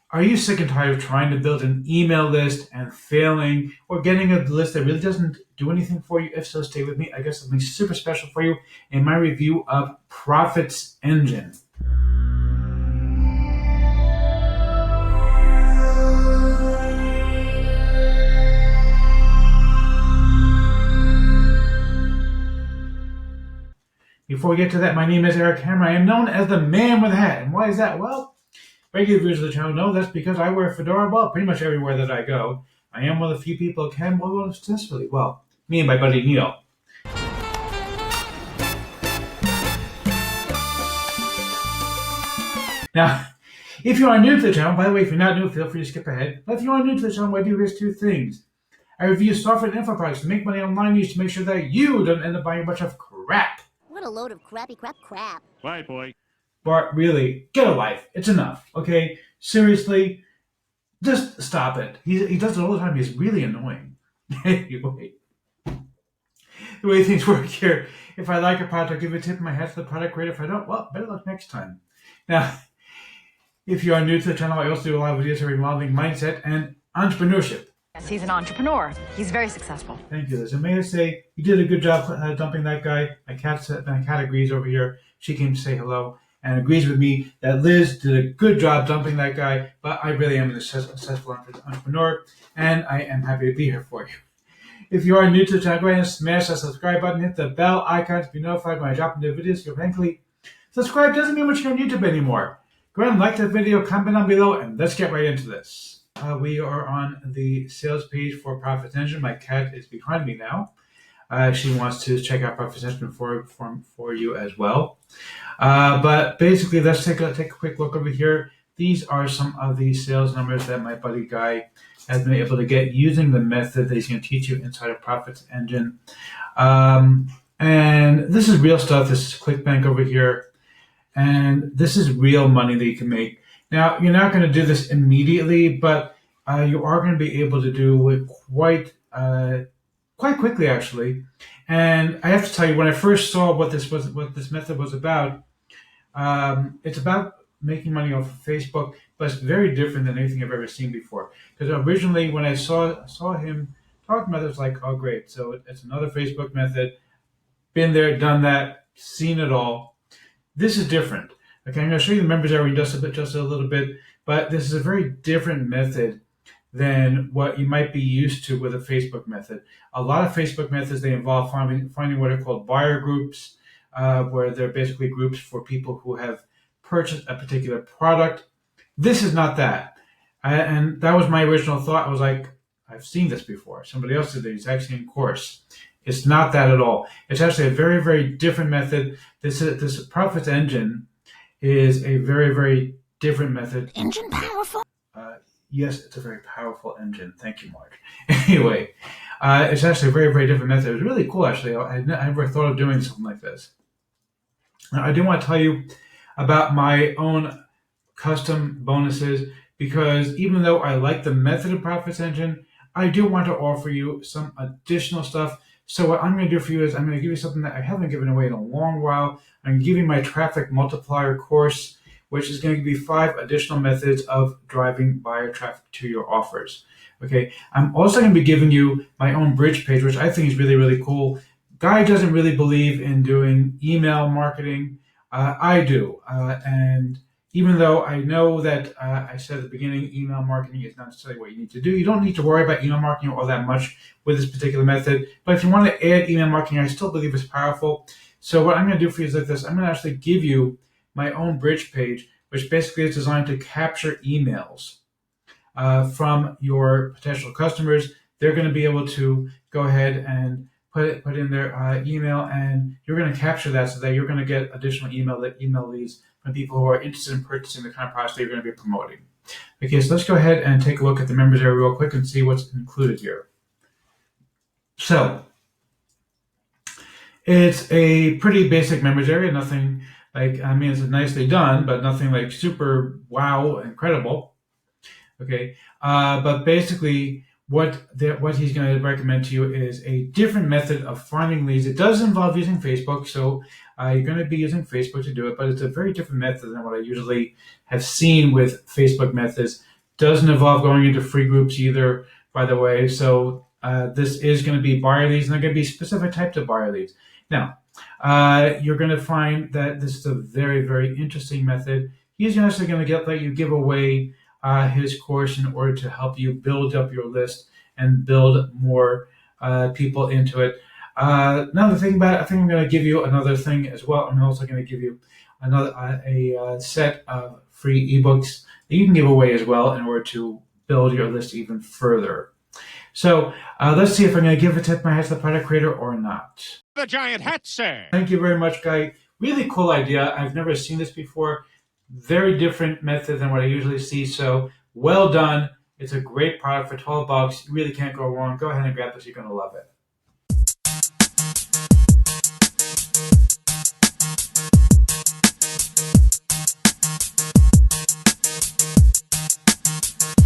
Are you sick and tired of trying to build an email list and failing, or getting a list that really doesn't do anything for you? If so, stay with me. I got something super special for you in my review of Profits Engine. Before we get to that, my name is Eric Hammer. I am known as the man with a hat. And why is that? Well, regular viewers of the channel know that's because I wear a fedora well pretty much everywhere that I go. I am one of the few people who can wear one successfully. Well, me and my buddy Neil. Now, if you are new to the channel, by the way, if you're not new, feel free to skip ahead. But if you are new to the channel, what I do is two things. I review software and info products to make money online use to make sure that you don't end up buying a bunch of crap. What a load of crappy crap. Right, boy. Bart, really, get a life. It's enough, okay? Seriously, just stop it. He does it all the time. He's really annoying. Anyway, the way things work here, if I like a product, I'll give a tip of my hat to the product creator. If I don't, well, better luck next time. Now, if you are new to the channel, I also do a lot of videos on remodeling mindset and entrepreneurship. Yes, he's an entrepreneur. He's very successful. Thank you, Liz. And may I say, you did a good job dumping that guy. My cat agrees over here. She came to say hello and agrees with me that Liz did a good job dumping that guy, but I really am a successful entrepreneur, and I am happy to be here for you. If you are new to the channel, go ahead and smash that subscribe button, hit the bell icon to be notified when I drop new videos. Because frankly, subscribe doesn't mean much here on YouTube anymore. Go ahead and like the video, comment down below, and let's get right into this. We are on the sales page for Profits Engine. My cat is behind me now. She wants to check out Profits Engine for you as well. But basically, let's take a quick look over here. These are some of the sales numbers that my buddy Guy has been able to get using the method that he's going to teach you inside of Profits Engine. And this is real stuff. This is ClickBank over here. And this is real money that you can make. Now, you're not going to do this immediately, but you are going to be able to do it quite quickly, actually. And I have to tell you, when I first saw what this method was about, it's about making money off of Facebook, but it's very different than anything I've ever seen before. Because originally, when I saw him talking about it, I was like, oh, great. So it's another Facebook method. Been there, done that, seen it all. This is different. Okay, I'm going to show you the members area just a little bit, but this is a very different method than what you might be used to with a Facebook method. A lot of Facebook methods, they involve finding what are called buyer groups, where they're basically groups for people who have purchased a particular product. This is not that. And that was my original thought. I was like, I've seen this before. Somebody else did the exact same course. It's not that at all. It's actually a very, very different method. This Profits Engine is a very, very different method. Engine powerful? Yes, it's a very powerful engine. Thank you, Mark. Anyway, it's actually a very, very different method. It was really cool, actually. I never thought of doing something like this. Now, I do want to tell you about my own custom bonuses, because even though I like the method of Profits Engine, I do want to offer you some additional stuff. So what I'm going to do for you is I'm going to give you something that I haven't given away in a long while. I'm giving my traffic multiplier course, which is going to give you 5 additional methods of driving buyer traffic to your offers. Okay. I'm also going to be giving you my own bridge page, which I think is really, really cool. Guy doesn't really believe in doing email marketing. I do. And even though I know that I said at the beginning, email marketing is not necessarily what you need to do. You don't need to worry about email marketing all that much with this particular method. But if you want to add email marketing, I still believe it's powerful. So what I'm going to do for you is like this. I'm going to actually give you my own bridge page, which basically is designed to capture emails from your potential customers. They're going to be able to go ahead and put in their email, and you're going to capture that so that you're going to get additional email leads from people who are interested in purchasing the kind of products that you're going to be promoting. Okay, so let's go ahead and take a look at the members area real quick and see what's included here. So it's a pretty basic members area, nothing like, I mean, it's nicely done, but nothing like super wow incredible. Okay, but basically what he's going to recommend to you is a different method of finding leads. It does involve using Facebook, so you're going to be using Facebook to do it, but it's a very different method than what I usually have seen with Facebook methods. Doesn't involve going into free groups either, by the way. So this is going to be buyer leads, and they're going to be specific types of buyer leads. Now, you're going to find that this is a very, very interesting method. He's actually going to let you give away his course in order to help you build up your list and build more people into it. Another thing about it, I think I'm going to give you another thing as well. I'm also going to give you another a set of free ebooks that you can give away as well in order to build your list even further. So let's see if I'm going to give a tip my hat to the product creator or not. The giant hat, sir. Thank you very much, Guy. Really cool idea. I've never seen this before. Very different method than what I usually see. So well done. It's a great product for $12. You really can't go wrong. Go ahead and grab this. You're going to love it.